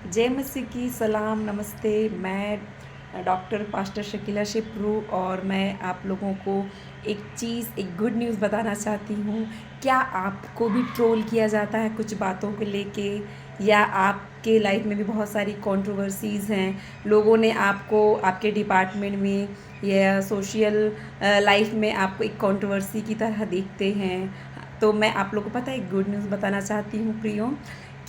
जय मसीह की सलाम, नमस्ते। मैं डॉक्टर पास्टर शकीला शिप्रू और मैं आप लोगों को एक गुड न्यूज़ बताना चाहती हूँ। क्या आपको भी ट्रोल किया जाता है कुछ बातों को लेके, या आपके लाइफ में भी बहुत सारी कंट्रोवर्सीज़ हैं? लोगों ने आपको आपके डिपार्टमेंट में या सोशल लाइफ में आपको एक कंट्रोवर्सी की तरह देखते हैं। तो मैं आप लोगों को पता है एक गुड न्यूज़ बताना चाहती हूँ प्रियो,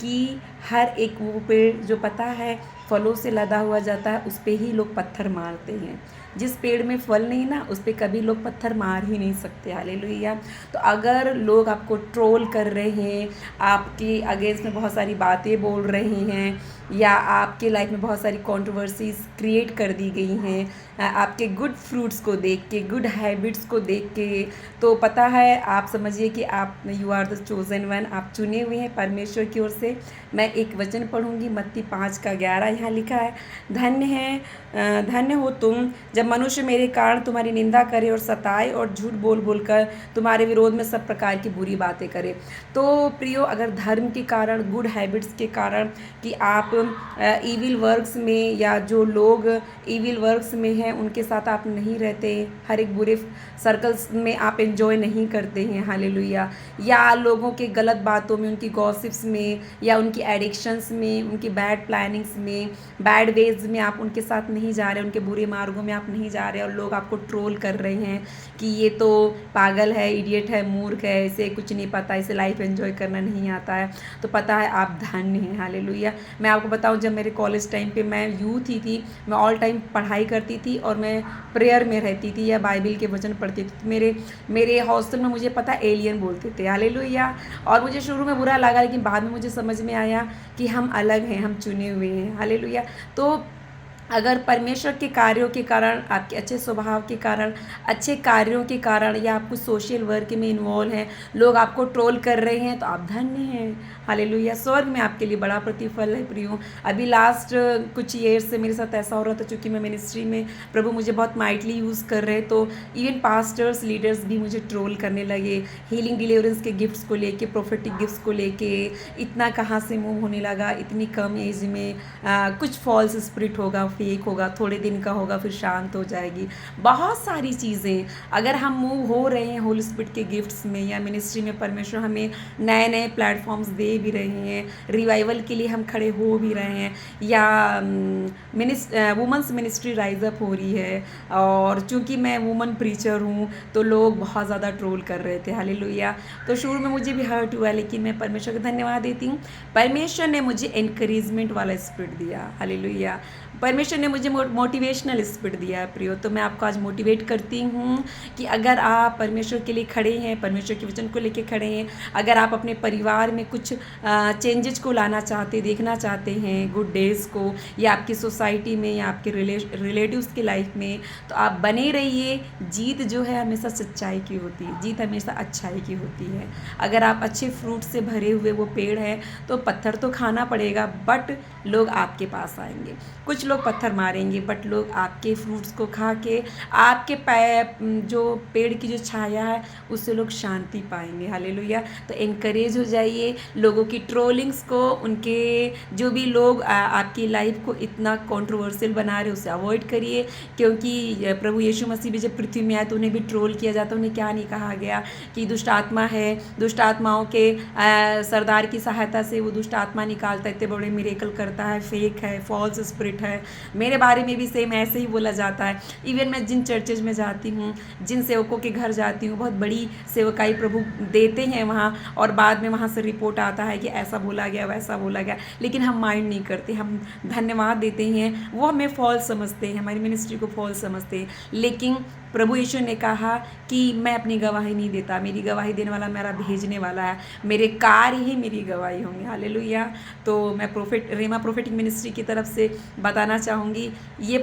कि हर एक वो पेड़ जो पता है फलों से लदा हुआ जाता है, उस पे ही लोग पत्थर मारते हैं। जिस पेड़ में फल नहीं ना, उस पे कभी लोग पत्थर मार ही नहीं सकते। हालेलुया। तो अगर लोग आपको ट्रोल कर रहे हैं, आपके अगेंस्ट में बहुत सारी बातें बोल रहे हैं, या आपके लाइफ में बहुत सारी कंट्रोवर्सीज क्रिएट कर दी गई हैं आपके गुड फ्रूट्स को देख के, गुड हैबिट्स को देख के, तो पता है आप समझिए कि आप you are the chosen one, आप चुने हुए हैं परमेश्वर की ओर से। मैं एक वचन पढ़ूंगी, मत्ती 5:11। यहाँ लिखा है, धन्य हो तुम जब मनुष्य मेरे कारण तुम्हारी निंदा करे और सताए और झूठ बोल बोल कर तुम्हारे विरोध में सब प्रकार की बुरी बातें करे। तो प्रियो, अगर धर्म के कारण, गुड हैबिट्स के कारण, कि आप ईविल वर्क्स में, या जो लोग ईविल वर्क्स में हैं उनके साथ आप नहीं रहते, हर एक बुरे सर्कल्स में आप एंजॉय नहीं करते हैं, हालेलुया, या लोगों के गलत बातों में, उनकी गॉसिप्स में, या उनकी एडिक्शंस में, उनकी बैड प्लानिंग्स में, बैड वेज में आप उनके साथ नहीं जा रहे, उनके बुरे मार्गों में आप नहीं जा रहे, और लोग आपको ट्रोल कर रहे हैं कि ये तो पागल है, इडियट है, मूर्ख है, इसे कुछ नहीं पता, इसे लाइफ एंजॉय करना नहीं आता है, तो पता है आप धन्य हैं। हालेलुया। मैं आपको बताऊं, जब मेरे कॉलेज टाइम पे मैं यूथ ही थी, मैं ऑल टाइम पढ़ाई करती थी और मैं प्रेयर में रहती थी या बाइबल के वचन पढ़ती थी। तो मेरे हॉस्टल में मुझे पता एलियन बोलते थे। हालेलुया। और मुझे शुरू में बुरा लगा, लेकिन बाद में मुझे समझ में आया कि हम अलग हैं, हम चुने हुए हैं। हालेलुया। तो अगर परमेश्वर के कार्यों के कारण, आपके अच्छे स्वभाव के कारण, अच्छे कार्यों के कारण, या आप कुछ सोशल वर्क में इन्वॉल्व हैं, लोग आपको ट्रोल कर रहे हैं, तो आप धन्य हैं। हालेलुया। स्वर्ग में आपके लिए बड़ा प्रतिफल है प्रियो। अभी लास्ट कुछ ईयर से मेरे साथ ऐसा हो रहा था, चूँकि मैं मिनिस्ट्री में, प्रभु मुझे बहुत माइटली यूज़ कर रहे, तो इवन पास्टर्स, लीडर्स भी मुझे ट्रोल करने लगे, हीलिंग डिलीवरेंस के गिफ्ट्स को लेके, प्रोफेटिक गिफ्ट्स को लेके, इतना कहाँ से मूव होने लगा इतनी कम एज में, कुछ फॉल्स स्पिरिट होगा, फेक होगा, थोड़े दिन का होगा, फिर शांत हो जाएगी, बहुत सारी चीज़ें। अगर हम मूव हो रहे हैं होली स्पिरिट के गिफ्ट्स में या मिनिस्ट्री में, परमेश्वर हमें नए नए प्लेटफॉर्म्स दे भी रहे हैं, रिवाइवल के लिए हम खड़े हो भी रहे हैं, या वुमेंस मिनिस्ट्री राइज अप हो रही है, और चूंकि मैं वुमन प्रीचर हूँ तो लोग बहुत ज़्यादा ट्रोल कर रहे थे। हालेलुया। तो शुरू में मुझे भी हर्ट हुआ, लेकिन मैं परमेश्वर का धन्यवाद देती हूँ। परमेश्वर ने मुझे एनकरेजमेंट वाला स्पिरिट दिया। हालेलुया। परमेश्वर ने मुझे मोटिवेशनल स्पिरिट दिया है प्रियो। तो मैं आपको आज मोटिवेट करती हूँ कि अगर आप परमेश्वर के लिए खड़े हैं, परमेश्वर के वचन को लेके खड़े हैं, अगर आप अपने परिवार में कुछ चेंजेस को लाना चाहते, देखना चाहते हैं, गुड डेज़ को, या आपकी सोसाइटी में, या आपके रिलेटिव्स की लाइफ में, तो आप बने रहिए। जीत जो है हमेशा सच्चाई की होती है, जीत हमेशा अच्छाई की होती है। अगर आप अच्छे फ्रूट से भरे हुए वो पेड़ हैं, तो पत्थर तो खाना पड़ेगा, बट लोग आपके पास आएंगे। कुछ लोग पत्थर मारेंगे, बट लोग आपके फ्रूट्स को खा के, आपके जो पेड़ की जो छाया है, उससे लोग शांति पाएंगे। हालेलुया। तो इनकरेज हो जाइए लोगों की ट्रोलिंग्स को, उनके जो भी लोग आपकी लाइफ को इतना कंट्रोवर्शियल बना रहे, उसे अवॉइड करिए। क्योंकि प्रभु यीशु मसीह भी जब पृथ्वी में आए तो उन्हें भी ट्रोल किया जाता, उन्हें क्या नहीं कहा गया कि दुष्ट आत्मा है, दुष्ट आत्माओं के सरदार की सहायता से वो दुष्ट आत्मा निकालता है, इतने बड़े मिरेकल करता है, फेक है, फॉल्स स्पिरिट है। मेरे बारे में भी सेम ऐसे ही बोला जाता है। इवन मैं जिन चर्चेज में जाती हूँ, जिन सेवकों के घर जाती हूँ, बहुत बड़ी सेवकाई प्रभु देते हैं वहाँ, और बाद में वहाँ से रिपोर्ट आता है कि ऐसा बोला गया, वैसा बोला गया, लेकिन हम माइंड नहीं करते, हम धन्यवाद देते हैं। वो हमें फॉल्स समझते हैं, हमारी मिनिस्ट्री को फॉल्स समझते हैं, लेकिन प्रभु यीशु ने कहा कि मैं अपनी गवाही नहीं देता, मेरी गवाही देने वाला मेरा भेजने वाला है, मेरे कार्य ही मेरी गवाही होंगे। हालेलुया। तो मैं रेमा प्रोफेटिक मिनिस्ट्री की तरफ से बताना चाहूँगी, ये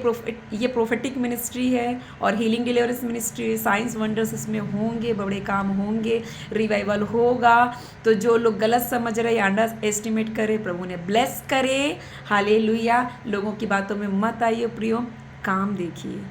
प्रोफेटिक मिनिस्ट्री है, और healing deliverance ministry, science wonders इसमें होंगे, बड़े काम होंगे, रिवाइवल होगा। तो जो लोग गलत समझ रहे या अंडर एस्टिमेट करे, प्रभु ने ब्लेस करे। हालेलुया। लोगों की बातों में मत आइए प्रियो, काम देखिए,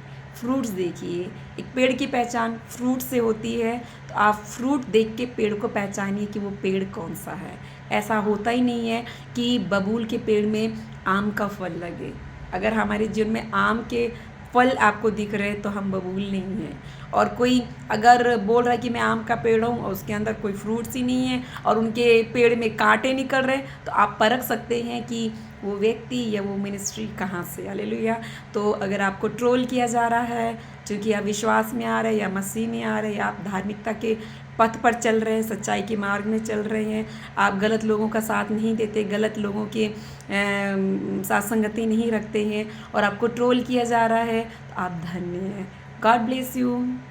फ्रूट्स देखिए। एक पेड़ की पहचान फ्रूट से होती है, तो आप फ्रूट देख के पेड़ को पहचानिए कि वो पेड़ कौन सा है। ऐसा होता ही नहीं है कि बबूल के पेड़ में आम का फल लगे। अगर हमारे जीवन में आम के फल आपको दिख रहे हैं तो हम बबूल नहीं हैं। और कोई अगर बोल रहा है कि मैं आम का पेड़ हूँ और उसके अंदर कोई फ्रूट्स ही नहीं है और उनके पेड़ में कांटे निकल रहे हैं, तो आप परख सकते हैं कि वो व्यक्ति या वो मिनिस्ट्री कहाँ से। हालेलुया। तो अगर आपको ट्रोल किया जा रहा है क्योंकि आप विश्वास में आ रहे हैं या मसीह में आ रहे हैं या आप धार्मिकता के पथ पर चल रहे हैं, सच्चाई के मार्ग में चल रहे हैं, आप गलत लोगों का साथ नहीं देते, गलत लोगों के साथ संगति नहीं रखते हैं और आपको ट्रोल किया जा रहा है, तो आप धन्य हैं। God bless you.